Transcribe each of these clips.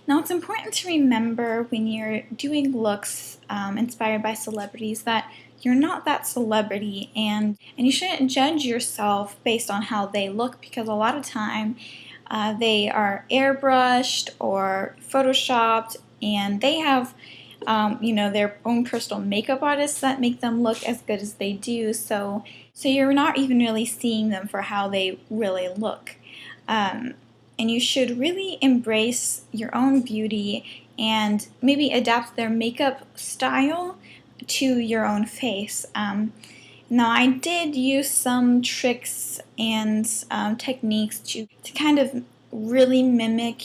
Now it's important to remember when you're doing looks inspired by celebrities that you're not that celebrity, and you shouldn't judge yourself based on how they look, because a lot of time they are airbrushed or photoshopped, and they have their own personal makeup artists that make them look as good as they do. So you're not even really seeing them for how they really look. And you should really embrace your own beauty and maybe adapt their makeup style to your own face. Now, I did use some tricks and techniques to kind of really mimic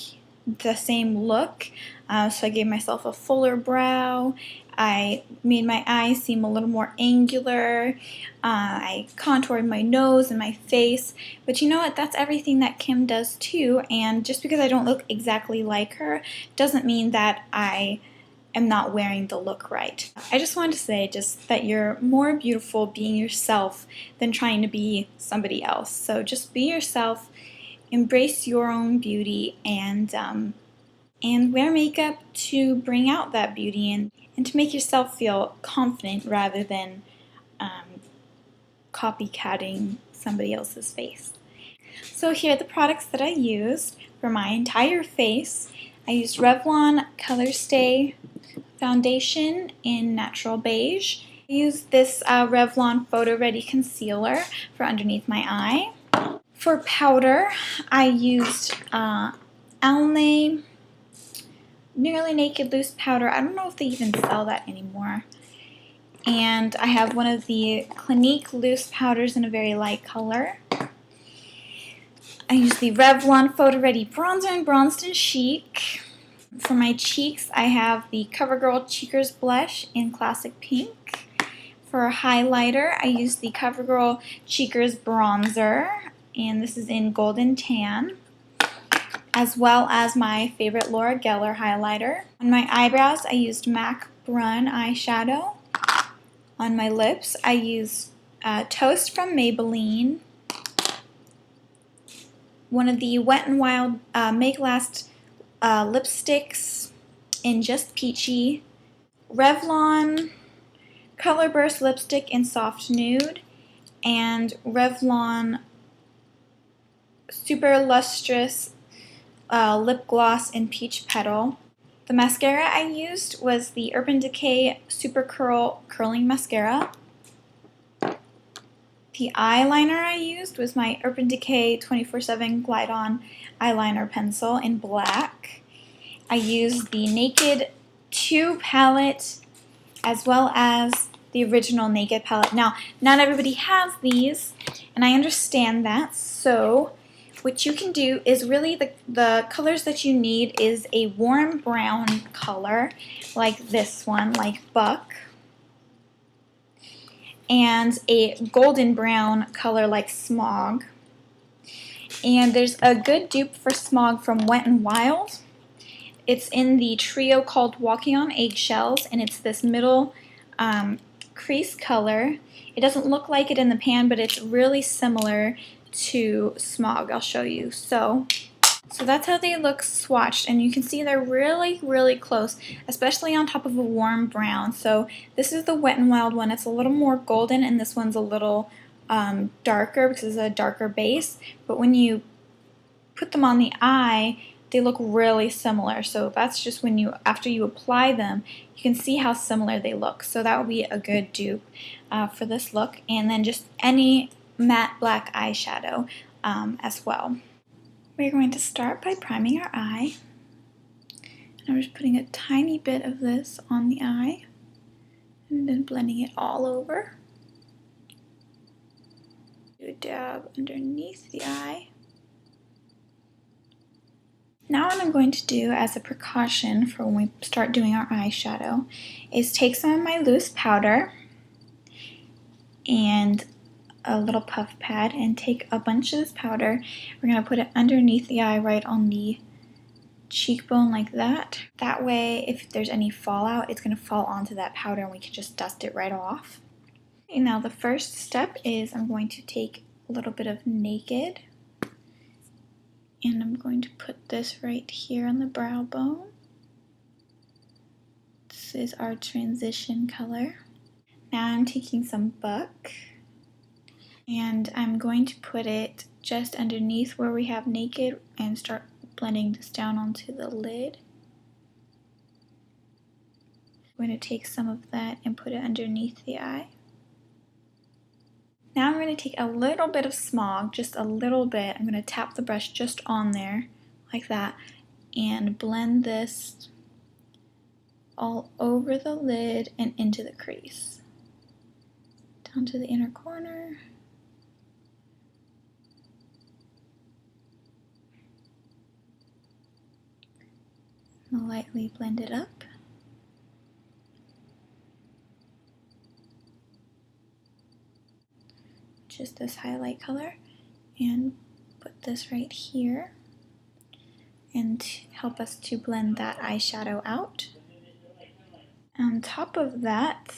the same look. So I gave myself a fuller brow. I made my eyes seem a little more angular. I contoured my nose and my face. But you know what? That's everything that Kim does too. And just because I don't look exactly like her doesn't mean that I am not wearing the look right. I just wanted to say just that you're more beautiful being yourself than trying to be somebody else. So just be yourself, embrace your own beauty, and wear makeup to bring out that beauty and to make yourself feel confident rather than copycatting somebody else's face. So here are the products that I used for my entire face. I used Revlon Color Stay foundation in natural beige. I used this Revlon Photo Ready concealer for underneath my eye. For powder, I used Almay Nearly Naked Loose Powder. I don't know if they even sell that anymore. And I have one of the Clinique loose powders in a very light color. I used the Revlon Photo Ready Bronzer in Bronzed and Chic. For my cheeks, I have the CoverGirl Cheekers Blush in Classic Pink. For highlighter, I used the CoverGirl Cheekers Bronzer, and this is in Golden Tan, as well as my favorite Laura Geller highlighter. On my eyebrows, I used MAC Brun eyeshadow. On my lips, I used Toast from Maybelline, one of the Wet n Wild Make Last lipsticks in Just Peachy, Revlon Color Burst lipstick in Soft Nude, and Revlon Super Lustrous lip gloss in Peach Petal. The mascara I used was the Urban Decay Super Curl Curling Mascara. The eyeliner I used was my Urban Decay 24/7 Glide On eyeliner pencil in black. I used the Naked 2 palette as well as the original Naked palette. Now, not everybody has these, and I understand that, so what you can do is really the colors that you need is a warm brown color like this one, like Buck, and a golden brown color like Smog. And there's a good dupe for Smog from Wet n Wild. It's in the trio called Walking on Eggshells, and it's this middle crease color. It doesn't look like it in the pan, but it's really similar to Smog. I'll show you. So that's how they look swatched, and you can see they're really, really close, especially on top of a warm brown. So this is the Wet n Wild one. It's a little more golden, and this one's a little darker because it's a darker base. But when you put them on the eye, they look really similar. So that's just when after you apply them, you can see how similar they look. So that would be a good dupe for this look. And then just any matte black eyeshadow as well. We're going to start by priming our eye. I'm just putting a tiny bit of this on the eye and then blending it all over. Do a dab underneath the eye. Now what I'm going to do as a precaution for when we start doing our eyeshadow is take some of my loose powder and a little puff pad and take a bunch of this powder. We're going to put it underneath the eye right on the cheekbone like that. That way if there's any fallout, it's going to fall onto that powder and we can just dust it right off. Okay, now the first step is I'm going to take a little bit of Naked And I'm going to put this right here on the brow bone. This is our transition color. Now I'm taking some Buck and I'm going to put it just underneath where we have naked and start blending this down onto the lid. I'm going to take some of that and put it underneath the eye. Now I'm going to take a little bit of smog, just a little bit. I'm going to tap the brush just on there, like that, and blend this all over the lid and into the crease. Down to the inner corner. And lightly blend it up. Just this highlight color, and put this right here and help us to blend that eyeshadow out. On top of that,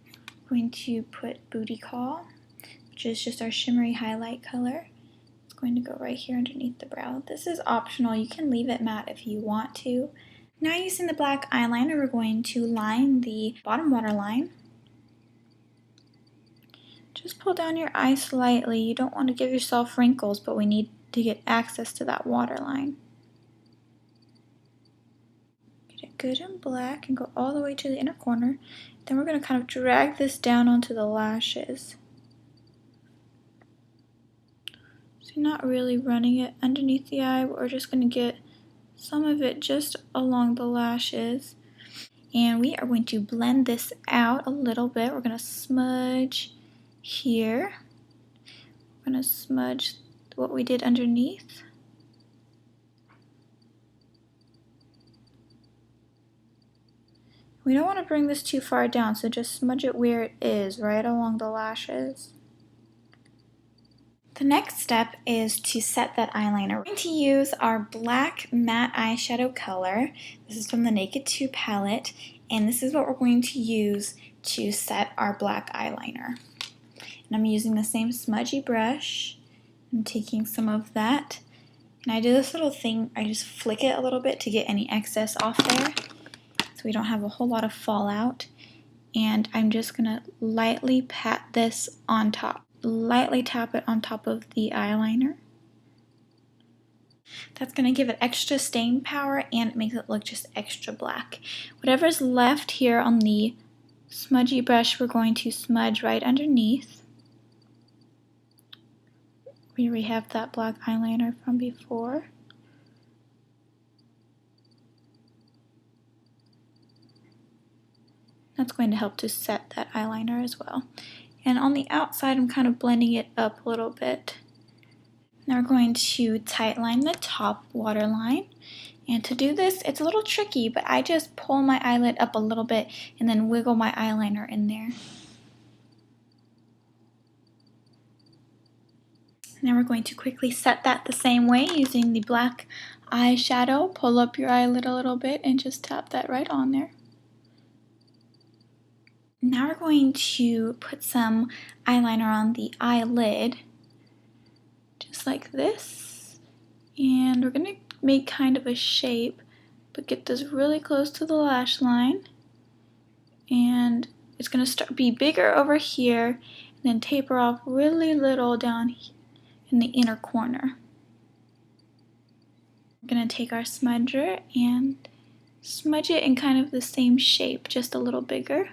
I'm going to put Booty Call, which is just our shimmery highlight color. It's going to go right here underneath the brow. This is optional, you can leave it matte if you want to. Now using the black eyeliner, we're going to line the bottom waterline. Just pull down your eye slightly. You don't want to give yourself wrinkles, but we need to get access to that waterline. Get it good and black and go all the way to the inner corner. Then we're going to kind of drag this down onto the lashes. So you're not really running it underneath the eye, but we're just going to get some of it just along the lashes. And we are going to blend this out a little bit. We're going to smudge here. We're going to smudge what we did underneath. We don't want to bring this too far down, so just smudge it where it is, right along the lashes. The next step is to set that eyeliner. We're going to use our black matte eyeshadow color. This is from the Naked 2 palette, and this is what we're going to use to set our black eyeliner. And I'm using the same smudgy brush. I'm taking some of that, and I do this little thing, I just flick it a little bit to get any excess off there, so we don't have a whole lot of fallout. And I'm just gonna lightly pat this on top. Lightly tap it on top of the eyeliner. That's gonna give it extra staying power and it makes it look just extra black. Whatever's left here on the smudgy brush, we're going to smudge right underneath. We have that black eyeliner from before. That's going to help to set that eyeliner as well. And on the outside, I'm kind of blending it up a little bit. Now we're going to tightline the top waterline. And to do this, it's a little tricky, but I just pull my eyelid up a little bit and then wiggle my eyeliner in there. Now we're going to quickly set that the same way using the black eyeshadow. Pull up your eyelid a little bit and just tap that right on there. Now we're going to put some eyeliner on the eyelid, just like this. And we're going to make kind of a shape, but get this really close to the lash line. And it's going to be bigger over here, and then taper off really little down here in the inner corner. We're going to take our smudger and smudge it in kind of the same shape, just a little bigger.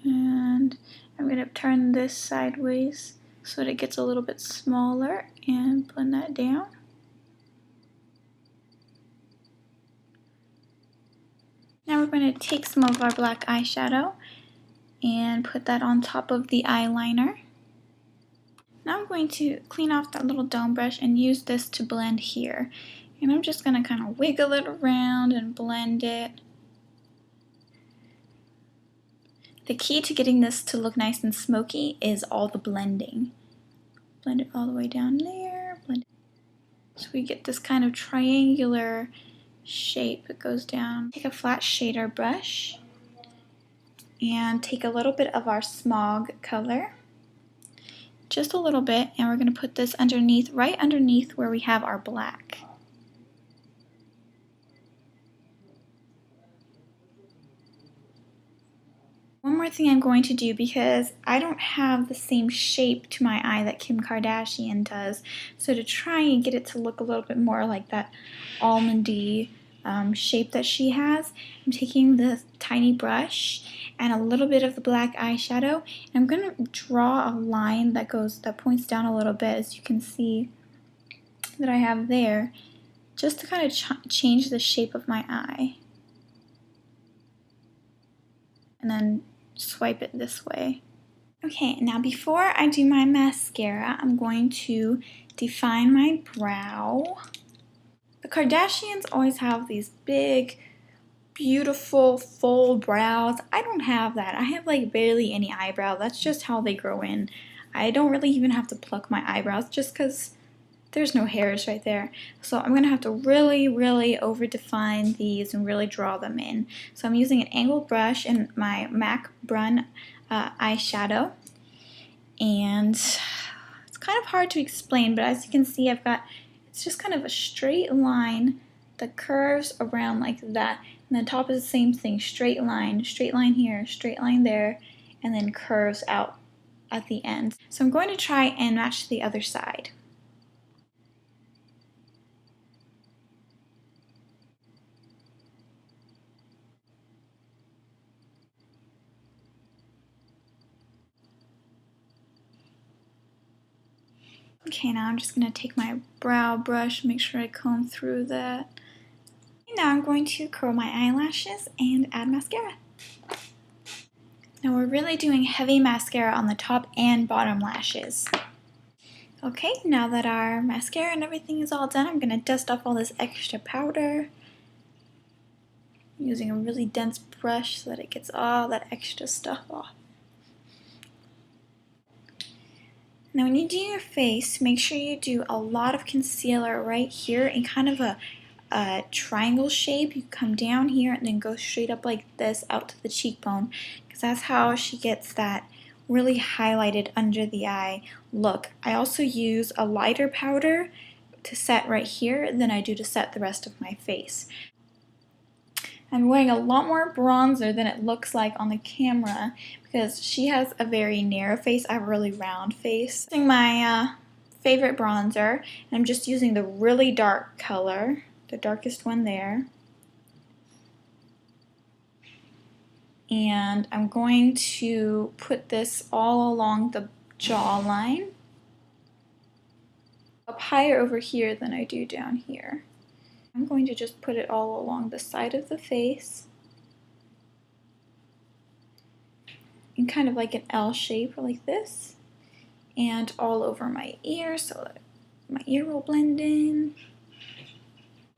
And I'm going to turn this sideways so that it gets a little bit smaller and blend that down. Now we're going to take some of our black eyeshadow and put that on top of the eyeliner. Now I'm going to clean off that little dome brush and use this to blend here. And I'm just going to kind of wiggle it around and blend it. The key to getting this to look nice and smoky is all the blending. Blend it all the way down there. Blend it. So we get this kind of triangular shape that goes down. Take a flat shader brush and take a little bit of our smog color, just a little bit, and we're going to put this underneath, right underneath where we have our black. One more thing I'm going to do, because I don't have the same shape to my eye that Kim Kardashian does, so to try and get it to look a little bit more like that almondy shape that she has, I'm taking the tiny brush and a little bit of the black eyeshadow, and I'm going to draw a line that points down a little bit, as you can see that I have there, just to kind of change the shape of my eye. And then swipe it this way. Okay, now before I do my mascara, I'm going to define my brow. The Kardashians always have these big, beautiful, full brows. I don't have that. I have like barely any eyebrow. That's just how they grow in. I don't really even have to pluck my eyebrows just because there's no hairs right there. So I'm going to have to really, really over define these and really draw them in. So I'm using an angled brush and my MAC Brun eyeshadow. And it's kind of hard to explain, but as you can see, it's just kind of a straight line that curves around like that. And the top is the same thing, straight line here, straight line there, and then curves out at the end. So I'm going to try and match the other side. Okay, now I'm just going to take my brow brush, make sure I comb through that. And now I'm going to curl my eyelashes and add mascara. Now we're really doing heavy mascara on the top and bottom lashes. Okay, now that our mascara and everything is all done, I'm going to dust off all this extra powder. I'm using a really dense brush so that it gets all that extra stuff off. Now when you do your face, make sure you do a lot of concealer right here in kind of a triangle shape. You come down here and then go straight up like this out to the cheekbone, because that's how she gets that really highlighted under the eye look. I also use a lighter powder to set right here than I do to set the rest of my face. I'm wearing a lot more bronzer than it looks like on the camera because she has a very narrow face. I have a really round face. I'm using my favorite bronzer, and I'm just using the really dark color, the darkest one there. And I'm going to put this all along the jawline, up higher over here than I do down here. I'm going to just put it all along the side of the face in kind of like an L shape like this, and all over my ear so that my ear will blend in.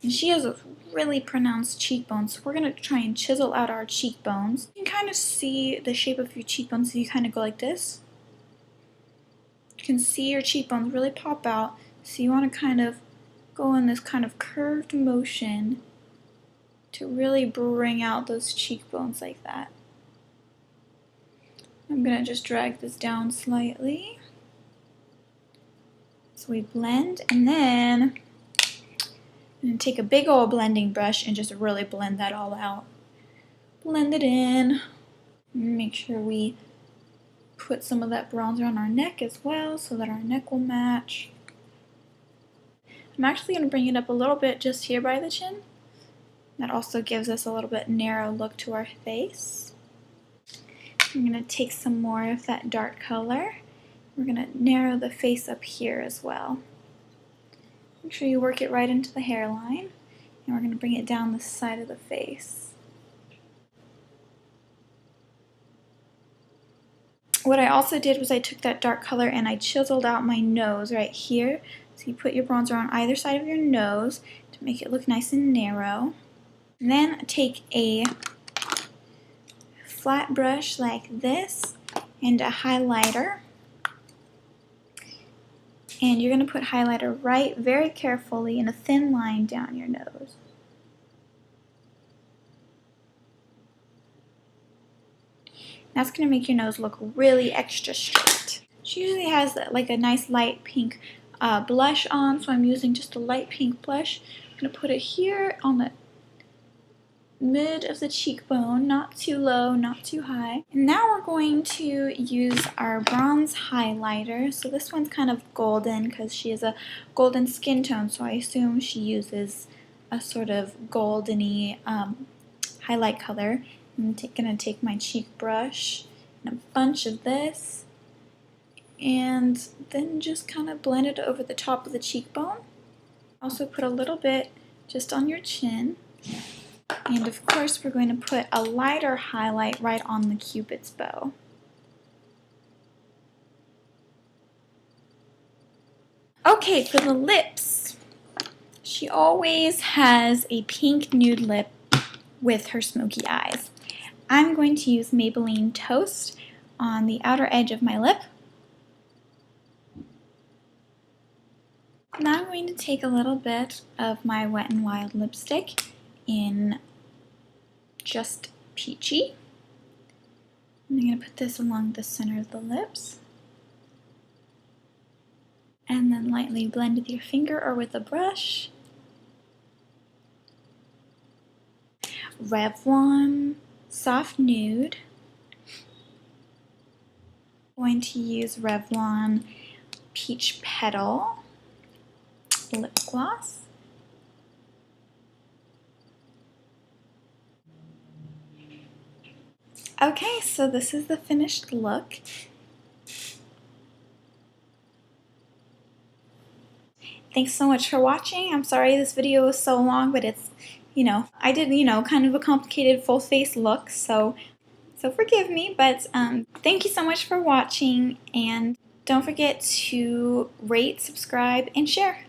And she has a really pronounced cheekbones, so we're going to try and chisel out our cheekbones. You can kind of see the shape of your cheekbones if you kind of go like this. You can see your cheekbones really pop out, so you want to kind of go in this kind of curved motion to really bring out those cheekbones like that. I'm going to just drag this down slightly so we blend, and then I'm going to take a big old blending brush and just really blend that all out. Blend it in. Make sure we put some of that bronzer on our neck as well so that our neck will match. I'm actually going to bring it up a little bit just here by the chin. That also gives us a little bit narrow look to our face. I'm going to take some more of that dark color. We're going to narrow the face up here as well. Make sure you work it right into the hairline, and we're going to bring it down the side of the face. What I also did was I took that dark color and I chiseled out my nose right here. So you put your bronzer on either side of your nose to make it look nice and narrow. And then take a flat brush like this and a highlighter. And you're going to put highlighter right very carefully in a thin line down your nose. That's going to make your nose look really extra straight. She usually has like a nice light pink blush on, so I'm using just a light pink blush. I'm going to put it here on the mid of the cheekbone, not too low, not too high. And now we're going to use our bronze highlighter. So this one's kind of golden because she has a golden skin tone, so I assume she uses a sort of goldeny highlight color. I'm gonna take my cheek brush and a bunch of this and then just kind of blend it over the top of the cheekbone. Also put a little bit just on your chin. And of course we're going to put a lighter highlight right on the Cupid's bow. Okay, for the lips, she always has a pink nude lip with her smoky eyes. I'm going to use Maybelline Toast on the outer edge of my lip. Now I'm going to take a little bit of my Wet n Wild lipstick in Just Peachy. I'm going to put this along the center of the lips. And then lightly blend with your finger or with a brush. Revlon Soft Nude. I'm going to use Revlon Peach Petal lip gloss. Okay, so this is the finished look. Thanks so much for watching. I'm sorry this video was so long, but it's, I did, kind of a complicated full face look, so forgive me, but thank you so much for watching, and don't forget to rate, subscribe, and share.